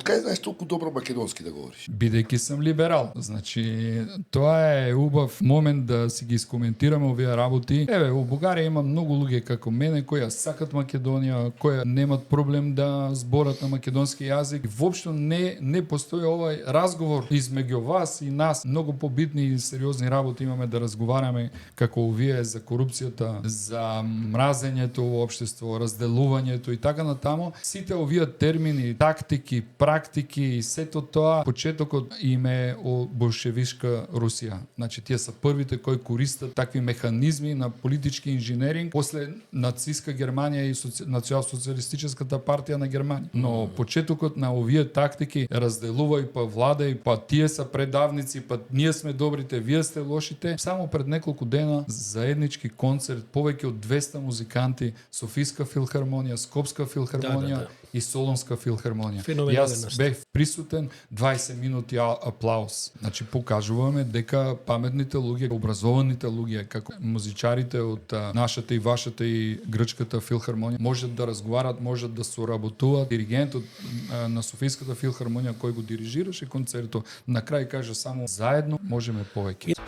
Откај знаеш толку добро македонски да говориш? Бидејќи сам либерал. Значи, тоа е убав момент да си ги искоментираме овие работи. Еве, во Бугарија има многу луѓе како мене кои ја сакат Македонија, кои немат проблем да зборат на македонски јазик. Воопшто не постои овај разговор измеѓу вас и нас. Многу побитни и сериозни работи имаме да разговараме како овие за корупцијата, за мразењето во општество, разделувањето и така натаму. Сите овие термини, тактики, практики и сето тоа, почетокот им е од болшевишка Русија. Значи, тие се првите кои користат такви механизми на политички инженеринг после нацистска Германија и националсоцијалистичката партија на Германија. Но почетокот на овие тактики, разделувај па владај, па тие се предавници, па ние сме добрите, вие сте лошите. Само пред неколку дена заеднички концерт, повеќе од 200 музиканти, Софиска филхармонија, Скопска филхармонија и Солунска филхармонија. Јас бев присутен, 20 минути аплауз. Значи покажуваме дека паметните луѓе, образованите луѓе, како музичарите од нашата и вашата и грчката филхармонија можат да разговарат, можат да соработуваат. Диригентот на Софиската филхармонија кој го дирижираше концертот, на крај кажа само заедно можеме повеќе.